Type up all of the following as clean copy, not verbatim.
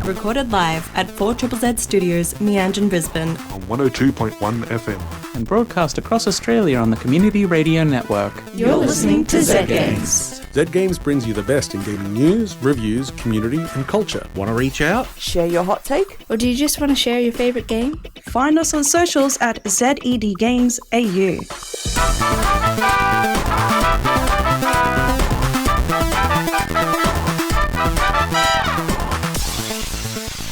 recorded live at 4ZZZ Studios, Meanjin, Brisbane. On 102.1 FM. And broadcast across Australia on the Community Radio Network. You're listening to Z Games. Z Games brings you the best in gaming news, reviews, community and culture. Want to reach out? Share your hot take? Or do you just want to share your favourite game? Find us on socials at ZEDGamesAU.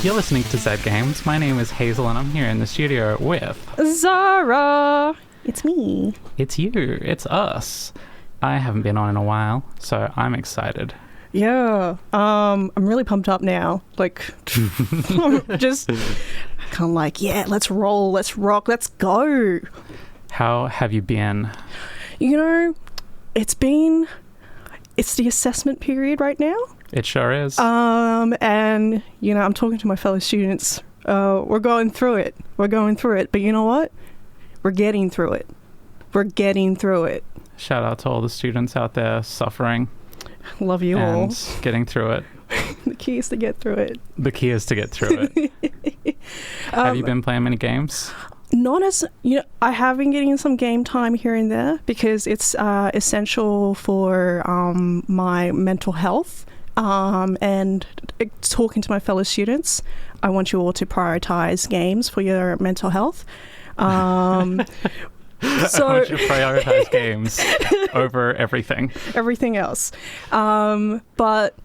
You're listening to Z Games. My name is Hazel and I'm here in the studio with... Zara! It's me. It's you. It's us. I haven't been on in a while, so I'm excited. Yeah. I'm really pumped up now. Like, just kind of like, yeah, let's roll, let's rock, let's go. How have you been? You know, it's the assessment period right now. It sure is. And, you know, I'm talking to my fellow students. We're going through it. But you know what? We're getting through it. Shout out to all the students out there suffering. Love you all. And getting through it. The key is to get through it. Have you been playing many games? Not as, you know, I have been getting some game time here and there because it's essential for my mental health. And talking to my fellow students, I want you all to prioritize games for your mental health. So I want you to prioritize games over everything else. But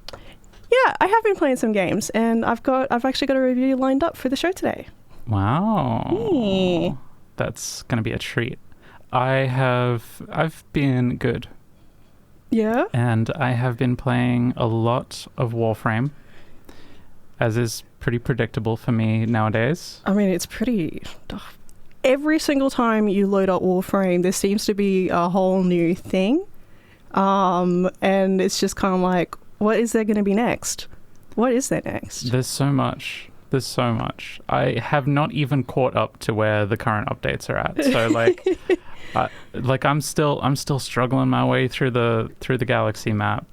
yeah, I have been playing some games, and I've actually got a review lined up for the show today. Wow. Yeah. That's going to be a treat. I've been good. Yeah? And I have been playing a lot of Warframe, as is pretty predictable for me nowadays. I mean, it's pretty... Every single time you load up Warframe, there seems to be a whole new thing. And it's just kind of like, what is there going to be next? What is there next? There's so much. I have not even caught up to where the current updates are at. So I'm still struggling my way through the galaxy map.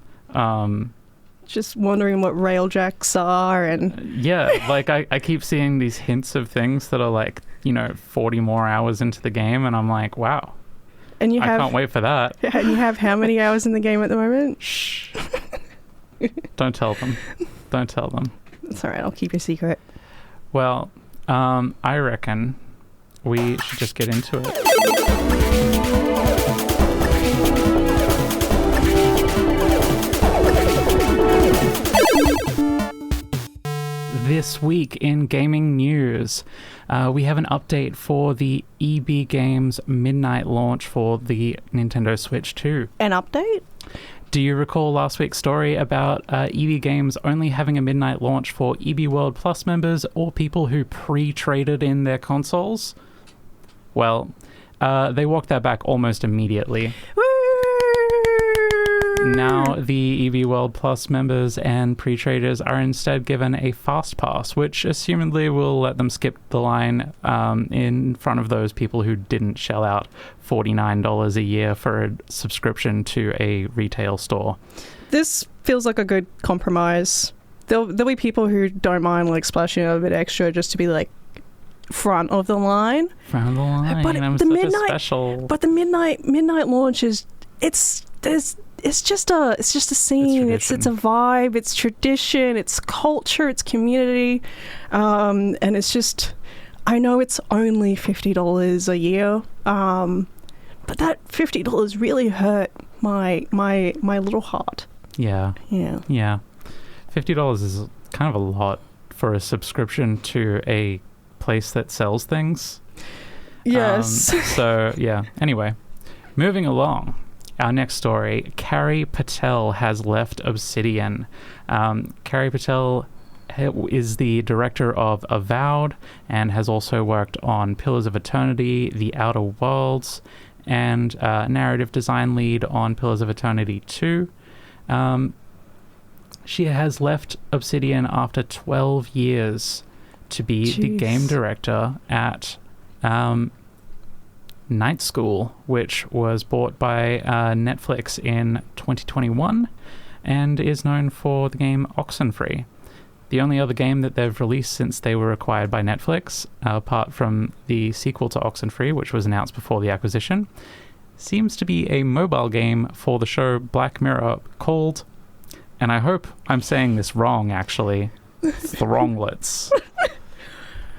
Just wondering what railjacks are and... Yeah, like I keep seeing these hints of things that are like, you know, 40 more hours into the game, and I'm like, wow. And I can't wait for that. And you have how many hours in the game at the moment? Shh. Don't tell them. It's all right, I'll keep your secret. Well, I reckon we should just get into it. This week in gaming news, we have an update for the EB Games midnight launch for the Nintendo Switch 2. An update? Do you recall last week's story about EB Games only having a midnight launch for EB World Plus members or people who pre-traded in their consoles? Well, they walked that back almost immediately. Woo! Now the EB World Plus members and pre-traders are instead given a fast pass, which assumedly will let them skip the line in front of those people who didn't shell out $49 a year for a subscription to a retail store. This feels like a good compromise. There'll be people who don't mind like splashing a bit extra just to be like front of the line. But the midnight launch is it's just a scene. It's a vibe. It's tradition. It's culture. It's community, and it's just. I know it's only $50 a year, but that $50 really hurt my little heart. Yeah. $50 is kind of a lot for a subscription to a place that sells things. Yes. So yeah. Anyway, moving along. Our next story, Carrie Patel has left Obsidian. Carrie Patel is the director of Avowed and has also worked on Pillars of Eternity, The Outer Worlds, and narrative design lead on Pillars of Eternity 2. She has left Obsidian after 12 years to be the game director at Night School, which was bought by Netflix in 2021 and is known for the game Oxenfree. the only other game that they've released since they were acquired by Netflix, apart from the sequel to Oxenfree, which was announced before the acquisition, seems to be a mobile game for the show Black Mirror called, and I hope I'm saying this wrong actually, Thronglets.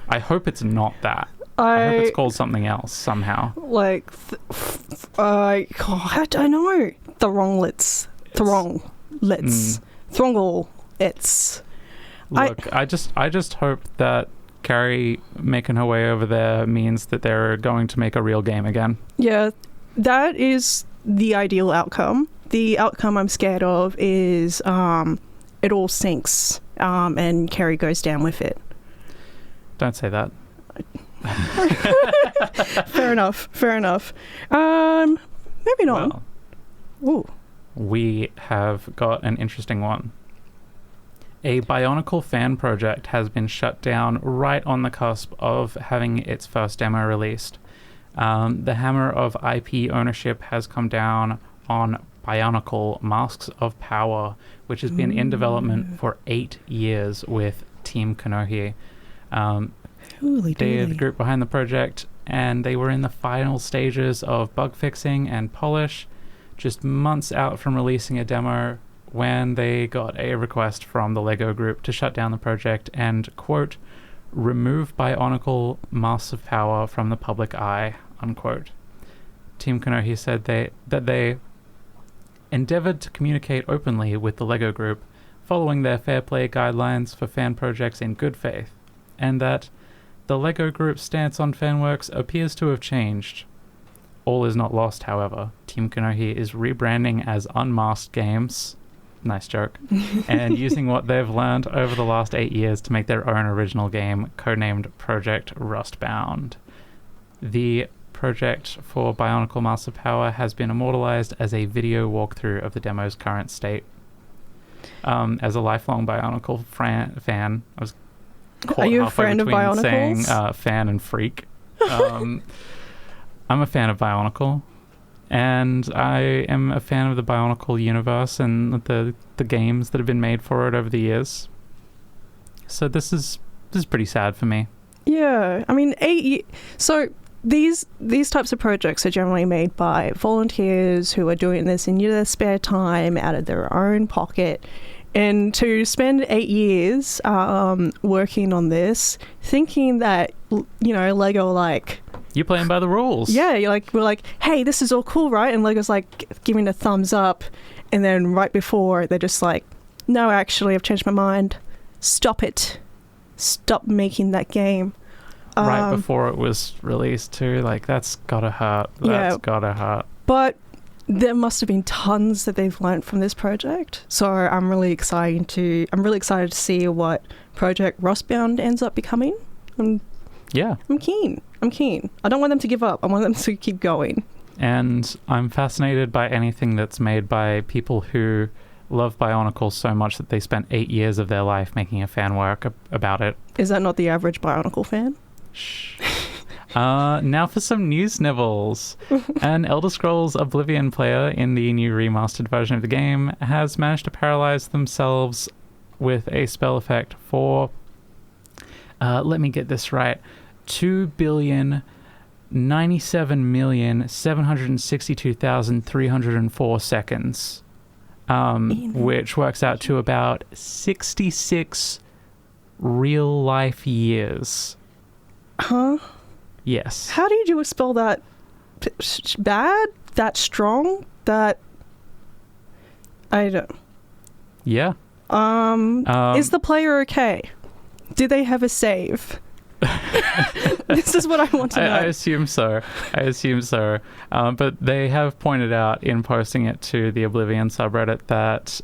I hope it's not that. I hope it's called something else somehow. Like, I don't know. Thronglets. Thronglets. Look, I just hope that Carrie making her way over there means that they're going to make a real game again. Yeah, that is the ideal outcome. The outcome I'm scared of is it all sinks and Carrie goes down with it. Don't say that. Fair enough. Maybe not. Well, Ooh. we have got an interesting one. A Bionicle fan project has been shut down right on the cusp of having its first demo released. The hammer of IP ownership has come down on Bionicle Masks of Power, which has been in development for 8 years with Team Konohi. They are the group behind the project, and they were in the final stages of bug fixing and polish, just months out from releasing a demo, when they got a request from the LEGO Group to shut down the project and, quote, remove Bionicle Masks of Power from the public eye, unquote. Team Konohi said that they endeavored to communicate openly with the LEGO Group, following their fair play guidelines for fan projects in good faith, and that the LEGO Group's stance on fanworks appears to have changed. All is not lost, however. Team Konohi is rebranding as Unmasked Games, nice joke, and using what they've learned over the last 8 years to make their own original game, codenamed Project Rustbound. The project for Bionicle Masks of Power has been immortalized as a video walkthrough of the demo's current state. As a lifelong Bionicle fan, I was caught Are you a halfway friend of between Bionicles? saying fan and freak. I'm a fan of Bionicle, and I am a fan of the Bionicle universe and the games that have been made for it over the years. So this is pretty sad for me. Yeah, I mean, 8 years. So these types of projects are generally made by volunteers who are doing this in their spare time out of their own pocket. And to spend 8 years working on this, thinking that, Lego like... You're playing by the rules. Yeah, we're like, hey, this is all cool, right? And Lego's like giving a thumbs up. And then right before, they're just like, no, actually, I've changed my mind. Stop it. Stop making that game. Right before it was released too. Like, that's gotta hurt. That's gotta hurt. But there must have been tons that they've learned from this project. So I'm really excited to see what Project Rustbound ends up becoming. I'm keen. I don't want them to give up. I want them to keep going. And I'm fascinated by anything that's made by people who love Bionicle so much that they spent 8 years of their life making a fan work about it. Is that not the average Bionicle fan? Shh. Now for some news nibbles. An Elder Scrolls Oblivion player in the new remastered version of the game has managed to paralyze themselves with a spell effect for, let me get this right, 2,097,762,304 seconds, which works out to about 66 real life years. Huh? Yes. How do you do a spell that bad, that strong, that I don't. Yeah. Is the player okay? Do they have a save? This is what I want to know. I assume so. But they have pointed out in posting it to the Oblivion subreddit that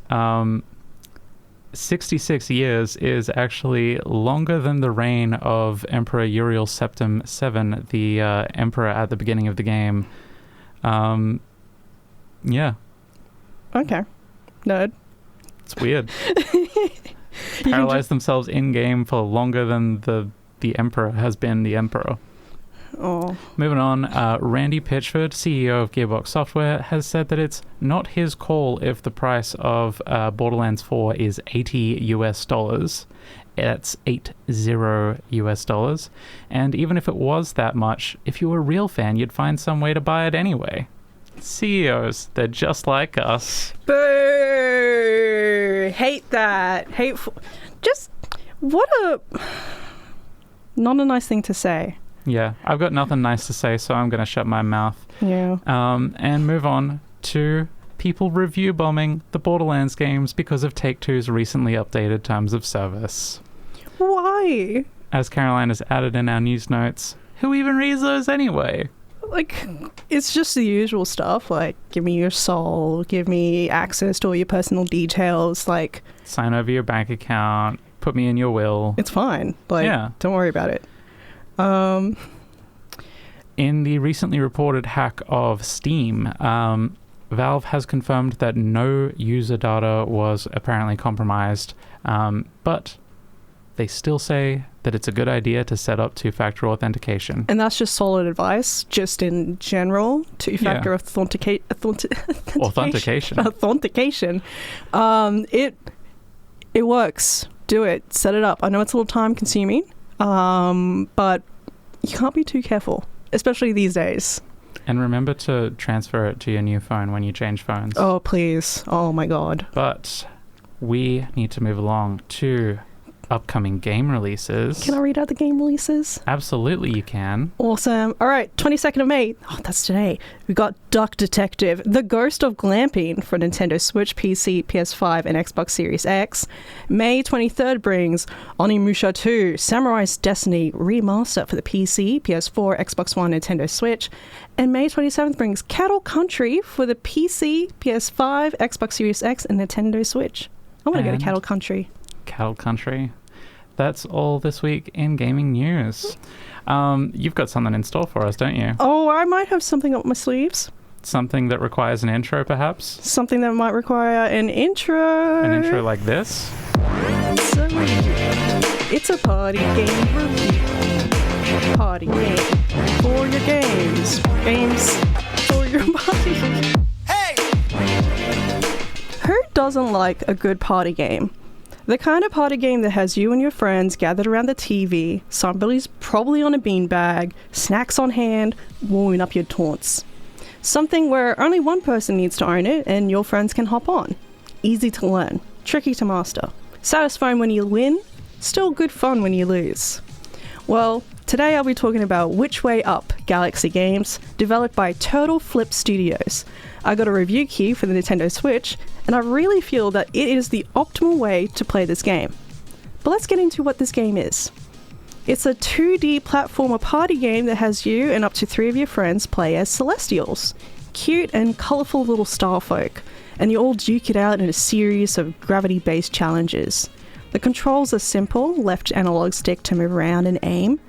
66 years is actually longer than the reign of Emperor Uriel Septim VII, the emperor at the beginning of the game. Yeah. Okay. Nerd. It's weird. Paralyze themselves in-game for longer than the emperor has been the emperor. Oh. Moving on, Randy Pitchford, CEO of Gearbox Software, has said that it's not his call if the price of Borderlands 4 is $80. That's $80. And even if it was that much, if you were a real fan, you'd find some way to buy it anyway. CEOs, they're just like us. Boo! Hate that. Hateful. Just, what a... Not a nice thing to say. Yeah, I've got nothing nice to say, so I'm going to shut my mouth. Yeah. And move on to people review bombing the Borderlands games because of Take-Two's recently updated terms of service. Why? As Caroline has added in our news notes, who even reads those anyway? Like, it's just the usual stuff, like, give me your soul, give me access to all your personal details, like... Sign over your bank account, put me in your will. It's fine. Like, don't worry about it. In the recently reported hack of Steam, Valve has confirmed that no user data was apparently compromised, but they still say that it's a good idea to set up two-factor authentication. And that's just solid advice, just in general, two-factor authentication. Authentication. It works. Do it. Set it up. I know it's a little time-consuming, but you can't be too careful, especially these days. And remember to transfer it to your new phone when you change phones. Oh, please. Oh, my God. But we need to move along to upcoming game releases. Can I read out the game releases? Absolutely, you can. Awesome. All right, 22nd of May. Oh, that's today. We got Duck Detective, The Ghost of Glamping for Nintendo Switch, PC, PS5, and Xbox Series X. May 23rd brings Onimusha 2, Samurai's Destiny Remaster for the PC, PS4, Xbox One, Nintendo Switch. And May 27th brings Cattle Country for the PC, PS5, Xbox Series X, and Nintendo Switch. I want to go to Cattle Country. Cattle Country. That's all this week in gaming news. You've got something in store for us, don't you? Oh, I might have something up my sleeves. Something that requires an intro, perhaps? Something that might require an intro. An intro like this? It's a party game review. Party game for your games. Games for your party. Hey! Who doesn't like a good party game? The kind of party game that has you and your friends gathered around the TV, somebody's probably on a beanbag, snacks on hand, warming up your taunts. Something where only one person needs to own it and your friends can hop on. Easy to learn, tricky to master. Satisfying when you win, still good fun when you lose. Well, today I'll be talking about Which Way Up Galaxy Games, developed by Turtle Flip Studios. I got a review key for the Nintendo Switch, and I really feel that it is the optimal way to play this game. But let's get into what this game is. It's a 2D platformer party game that has you and up to 3 of your friends play as Celestials. Cute and colourful little starfolk, and you all duke it out in a series of gravity-based challenges. The controls are simple, left analog stick to move around and aim,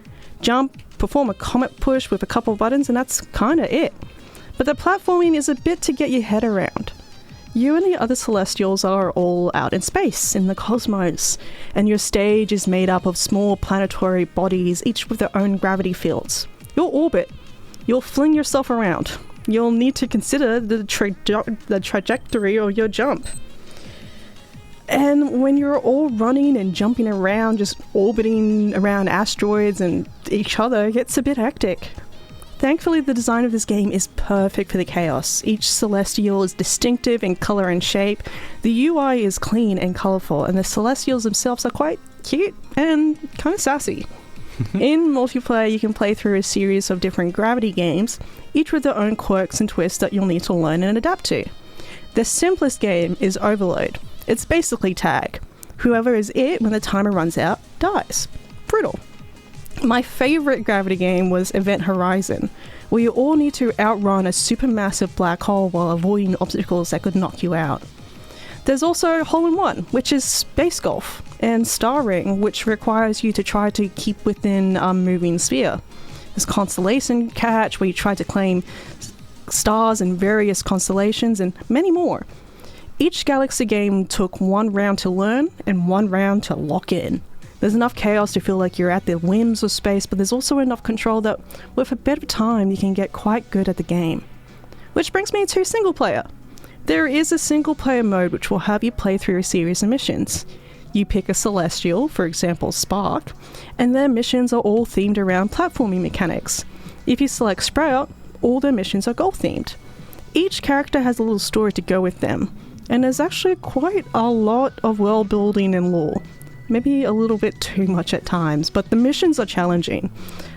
jump, perform a comet push with a couple of buttons, and that's kinda it. But the platforming is a bit to get your head around. You and the other Celestials are all out in space, in the cosmos, and your stage is made up of small planetary bodies, each with their own gravity fields. You'll orbit. You'll fling yourself around. You'll need to consider the trajectory of your jump. And when you're all running and jumping around, just orbiting around asteroids and each other, it gets a bit hectic. Thankfully, the design of this game is perfect for the chaos. Each Celestial is distinctive in colour and shape. The UI is clean and colourful, and the Celestials themselves are quite cute and kind of sassy. In multiplayer, you can play through a series of different gravity games, each with their own quirks and twists that you'll need to learn and adapt to. The simplest game is Overload. It's basically tag. Whoever is it when the timer runs out dies. Brutal. My favourite gravity game was Event Horizon, where you all need to outrun a supermassive black hole while avoiding obstacles that could knock you out. There's also Hole-in-One, which is space golf, and Star Ring, which requires you to try to keep within a moving sphere. There's Constellation Catch, where you try to claim stars in various constellations, and many more. Each Galaxy game took 1 round to learn and 1 round to lock in. There's enough chaos to feel like you're at the whims of space, but there's also enough control that with a bit of time you can get quite good at the game. Which brings me to single player. There is a single player mode which will have you play through a series of missions. You pick a celestial, for example Spark, and their missions are all themed around platforming mechanics. If you select Sprout, all their missions are golf themed. Each character has a little story to go with them, and there's actually quite a lot of world building and lore. Maybe a little bit too much at times, but the missions are challenging.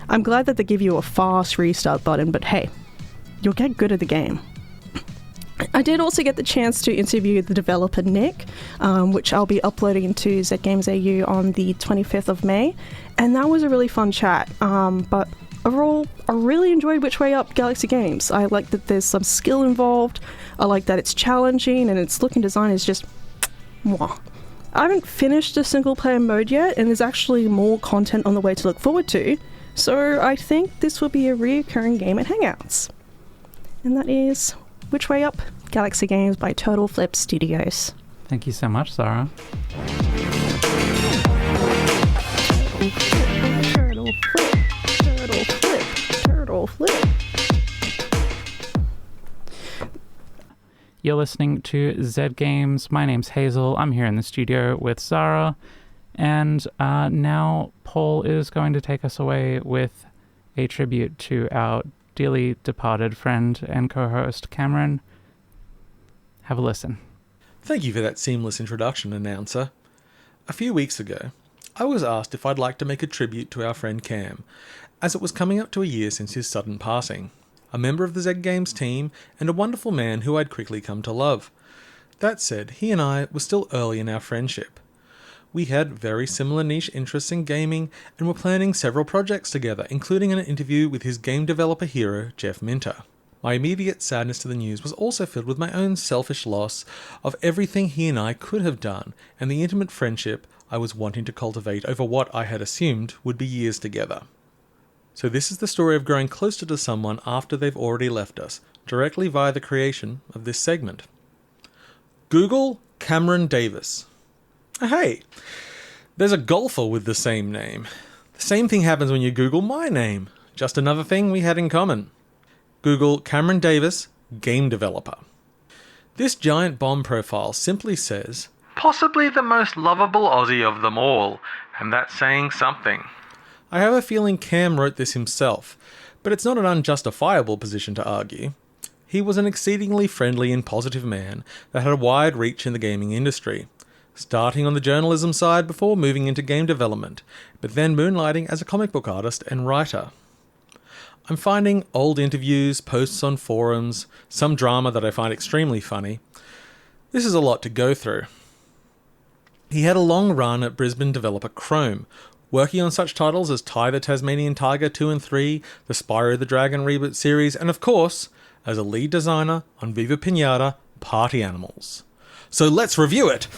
I'm glad that they give you a fast restart button, but hey, you'll get good at the game. I did also get the chance to interview the developer Nick, which I'll be uploading to ZGames AU on the 25th of May, and that was a really fun chat. But overall, I really enjoyed Which Way Up Galaxy Games. I like that there's some skill involved, I like that it's challenging, and its look and design is just mwah. I haven't finished the single player mode yet, and there's actually more content on the way to look forward to, so I think this will be a reoccurring game at Hangouts. And that is Which Way Up Galaxy Games by Turtle Flip Studios. Thank you so much, Sarah. Turtle flip, turtle flip, turtle flip. You're listening to Z Games. My name's Hazel. I'm here in the studio with Sarah. And now Paul is going to take us away with a tribute to our dearly departed friend and co-host Cameron. Have a listen. Thank you for that seamless introduction, announcer. A few weeks ago, I was asked if I'd like to make a tribute to our friend Cam, as it was coming up to a year since his sudden passing. A member of the Z Games team, and a wonderful man who I'd quickly come to love. That said, he and I were still early in our friendship. We had very similar niche interests in gaming, and were planning several projects together, including an interview with his game developer hero, Jeff Minter. My immediate sadness to the news was also filled with my own selfish loss of everything he and I could have done, and the intimate friendship I was wanting to cultivate over what I had assumed would be years together. So this is the story of growing closer to someone after they've already left us, directly via the creation of this segment. Google Cameron Davis. Hey, there's a golfer with the same name. The same thing happens when you Google my name. Just another thing we had in common. Google Cameron Davis, game developer. This giant bomb profile simply says, possibly the most lovable Aussie of them all, and that's saying something. I have a feeling Cam wrote this himself, but it's not an unjustifiable position to argue. He was an exceedingly friendly and positive man that had a wide reach in the gaming industry, starting on the journalism side before moving into game development, but then moonlighting as a comic book artist and writer. I'm finding old interviews, posts on forums, some drama that I find extremely funny. This is a lot to go through. He had a long run at Brisbane developer Chrome, working on such titles as Ty the Tasmanian Tiger 2 and 3, the Spyro the Dragon reboot series, and of course, as a lead designer on Viva Piñata, Party Animals. So let's review it!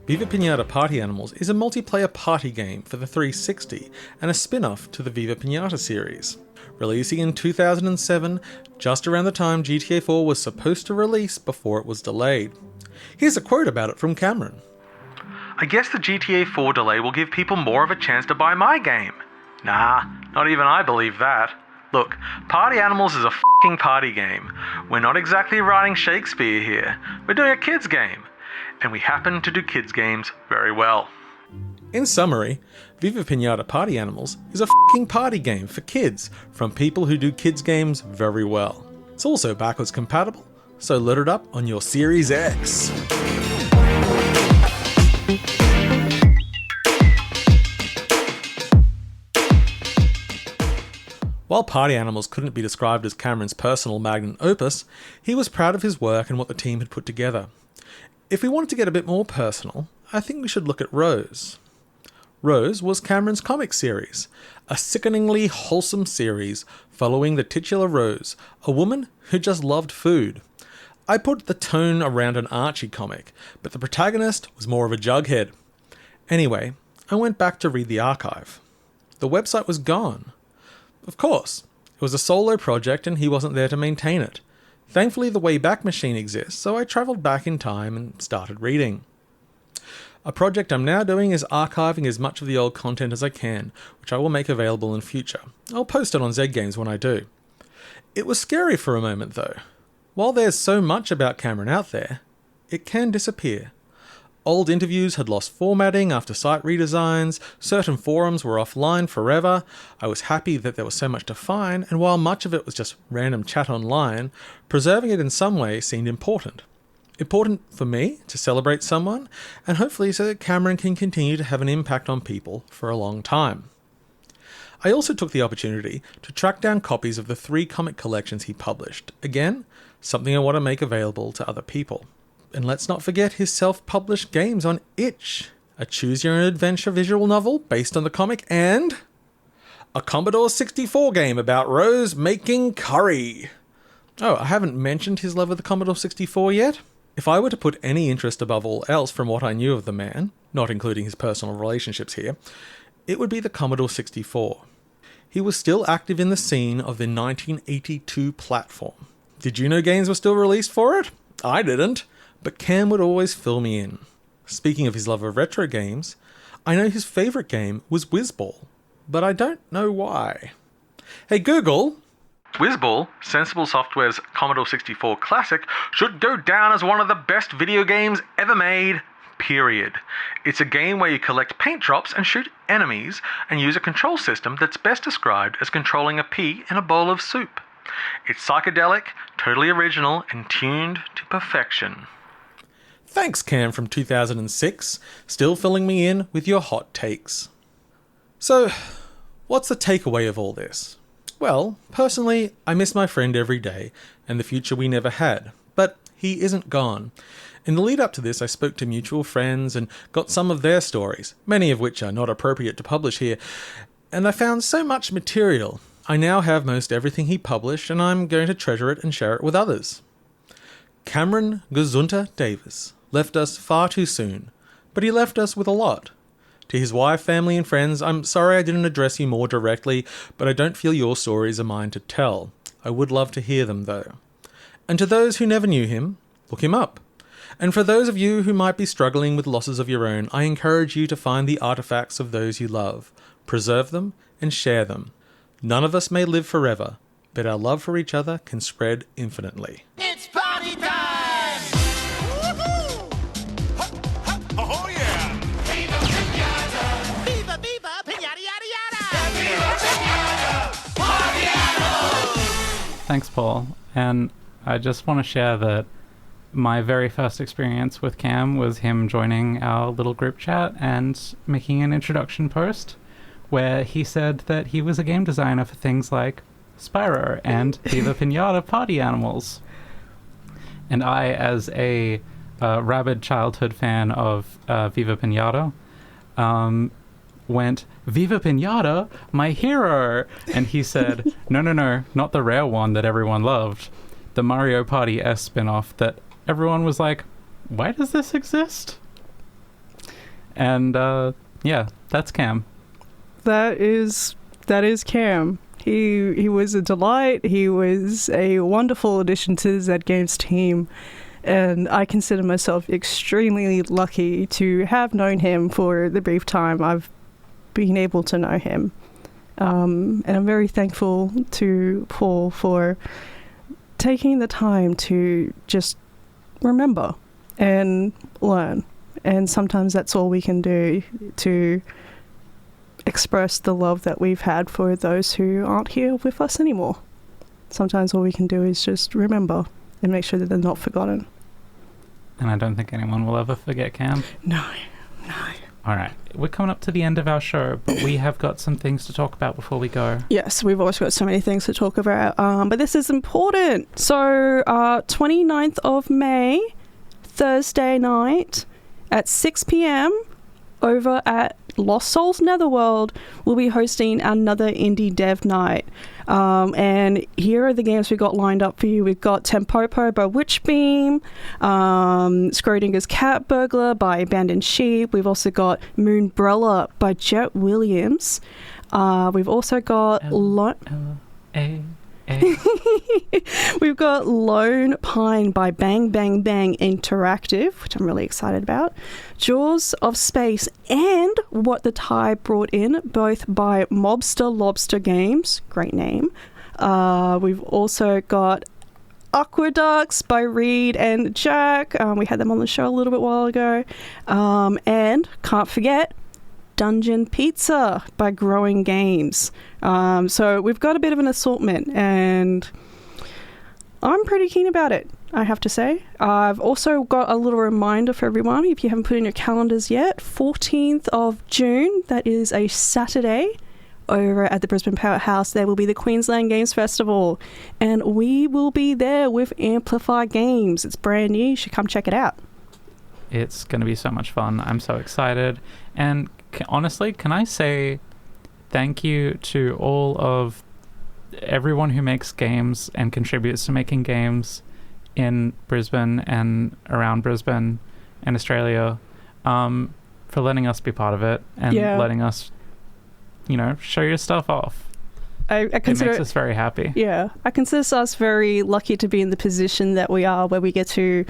Viva Piñata Party Animals is a multiplayer party game for the 360 and a spin-off to the Viva Piñata series. Releasing in 2007, just around the time GTA 4 was supposed to release before it was delayed. Here's a quote about it from Cameron. I guess the GTA 4 delay will give people more of a chance to buy my game. Nah, not even I believe that. Look, Party Animals is a f***ing party game. We're not exactly writing Shakespeare here. We're doing a kids game. And we happen to do kids games very well. In summary, Viva Piñata Party Animals is a f***ing party game for kids from people who do kids games very well. It's also backwards compatible, so load it up on your Series X. While Party Animals couldn't be described as Cameron's personal magnum opus, he was proud of his work and what the team had put together. If we wanted to get a bit more personal, I think we should look at Rose. Rose was Cameron's comic series, a sickeningly wholesome series following the titular Rose, a woman who just loved food. I put the tone around an Archie comic, but the protagonist was more of a jughead. Anyway, I went back to read the archive. The website was gone. Of course, it was a solo project and he wasn't there to maintain it. Thankfully, the Wayback Machine exists, so I travelled back in time and started reading. A project I'm now doing is archiving as much of the old content as I can, which I will make available in future. I'll post it on Z Games when I do. It was scary for a moment though. While there's so much about Cameron out there, it can disappear. Old interviews had lost formatting after site redesigns, certain forums were offline forever. I was happy that there was so much to find, and while much of it was just random chat online, preserving it in some way seemed important. Important for me to celebrate someone, and hopefully so that Cameron can continue to have an impact on people for a long time. I also took the opportunity to track down copies of the 3 comic collections he published. Again, something I want to make available to other people. And let's not forget his self-published games on Itch, a choose-your-own-adventure visual novel based on the comic, and a Commodore 64 game about Rose making curry. Oh, I haven't mentioned his love of the Commodore 64 yet. If I were to put any interest above all else from what I knew of the man, not including his personal relationships here, it would be the Commodore 64. He was still active in the scene of the 1982 platform. Did you know games were still released for it? I didn't. But Cam would always fill me in. Speaking of his love of retro games, I know his favourite game was Whizball, but I don't know why. Hey Google, Whizball, Sensible Software's Commodore 64 classic, should go down as one of the best video games ever made, period. It's a game where you collect paint drops and shoot enemies, and use a control system that's best described as controlling a pea in a bowl of soup. It's psychedelic, totally original, and tuned to perfection. Thanks, Cam from 2006, still filling me in with your hot takes. So, what's the takeaway of all this? Well, personally, I miss my friend every day, and the future we never had, but he isn't gone. In the lead up to this, I spoke to mutual friends and got some of their stories, many of which are not appropriate to publish here, and I found so much material. I now have most everything he published, and I'm going to treasure it and share it with others. Cameron Gazunta Davis left us far too soon, but he left us with a lot. To his wife, family and friends, I'm sorry I didn't address you more directly, but I don't feel your stories are mine to tell. I would love to hear them though. And to those who never knew him, look him up. And for those of you who might be struggling with losses of your own, I encourage you to find the artifacts of those you love, preserve them and share them. None of us may live forever, but our love for each other can spread infinitely. It's party time! Woohoo! Oh yeah! Viva Piñata! Viva, viva, piñata, yada, yada! Viva Piñata! Party animals! Thanks, Paul. And I just want to share that my very first experience with Cam was him joining our little group chat and making an introduction post where he said that he was a game designer for things like Spyro and Viva Piñata Party Animals. And I, as a rabid childhood fan of Viva Piñata, went, "Viva Piñata, my hero!" And he said, no, not the rare one that everyone loved. The Mario Party S spin-off that everyone was like, why does this exist? And yeah, that's Cam. That is Cam. He was a delight. He was a wonderful addition to the Z Games team, and I consider myself extremely lucky to have known him for the brief time I've been able to know him. And I'm very thankful to Paul for taking the time to just remember and learn. And sometimes that's all we can do to express the love that we've had for those who aren't here with us anymore. Sometimes all we can do is just remember and make sure that they're not forgotten. And I don't think anyone will ever forget Cam. No. All right, we're coming up to the end of our show, but we have got some things to talk about before we go. Yes, we've always got so many things to talk about, but this is important. So 29th of May, Thursday night at 6 p.m, over at Lost Souls Netherworld will be hosting another indie dev night. And here are the games we got lined up for you. We've got Tempopo by Witchbeam, Schrodinger's Cat Burglar by Abandoned Sheep. We've also got Moonbrella by Jet Williams. We've also got We've got Lone Pine by Bang Bang Bang Interactive, which I'm really excited about. Jaws of Space and What the Tide Brought In, both by Mobster Lobster Games. Great name. We've also got Aqueducts by Reed and Jack. We had them on the show a little bit while ago. And can't forget Dungeon Pizza by Growing Games. So we've got a bit of an assortment, and I'm pretty keen about it, I have to say. I've also got a little reminder for everyone, if you haven't put in your calendars yet, 14th of June, that is a Saturday, over at the Brisbane Powerhouse, there will be the Queensland Games Festival, and we will be there with Amplify Games. It's brand new, you should come check it out. It's going to be so much fun. I'm so excited. And honestly, can I say thank you to all of everyone who makes games and contributes to making games in Brisbane and around Brisbane and Australia, for letting us be part of it and letting us, show your stuff off. I consider it makes us very happy. Yeah, I consider us very lucky to be in the position that we are, where we get to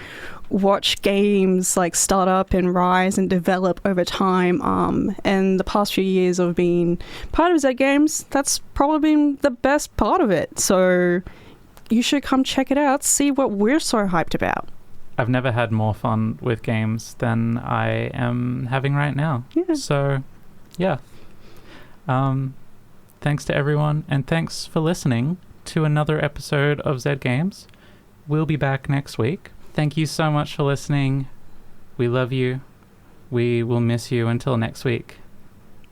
watch games like start up and rise and develop over time. And the past few years of being part of Z Games, that's probably been the best part of it. So you should come check it out, see what we're so hyped about. I've never had more fun with games than I am having right now. Yeah. So, yeah. Thanks to everyone, and thanks for listening to another episode of Z Games. We'll be back next week. Thank you so much for listening. We love you. We will miss you until next week.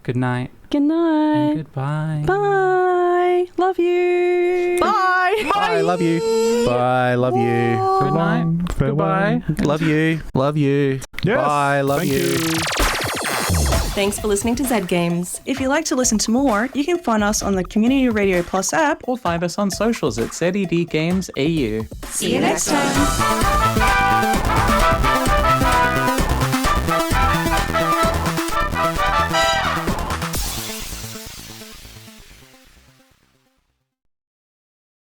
Good night. Good night. And goodbye. Bye. Love you. Bye. Bye. Love you. Bye. Love you. Good night. Goodbye. Love you. Love you. Yes. Bye. Love Thank you. Thanks for listening to Z Games. If you'd like to listen to more, you can find us on the Community Radio Plus app. Or find us on socials at ZED Games AU. See you next time.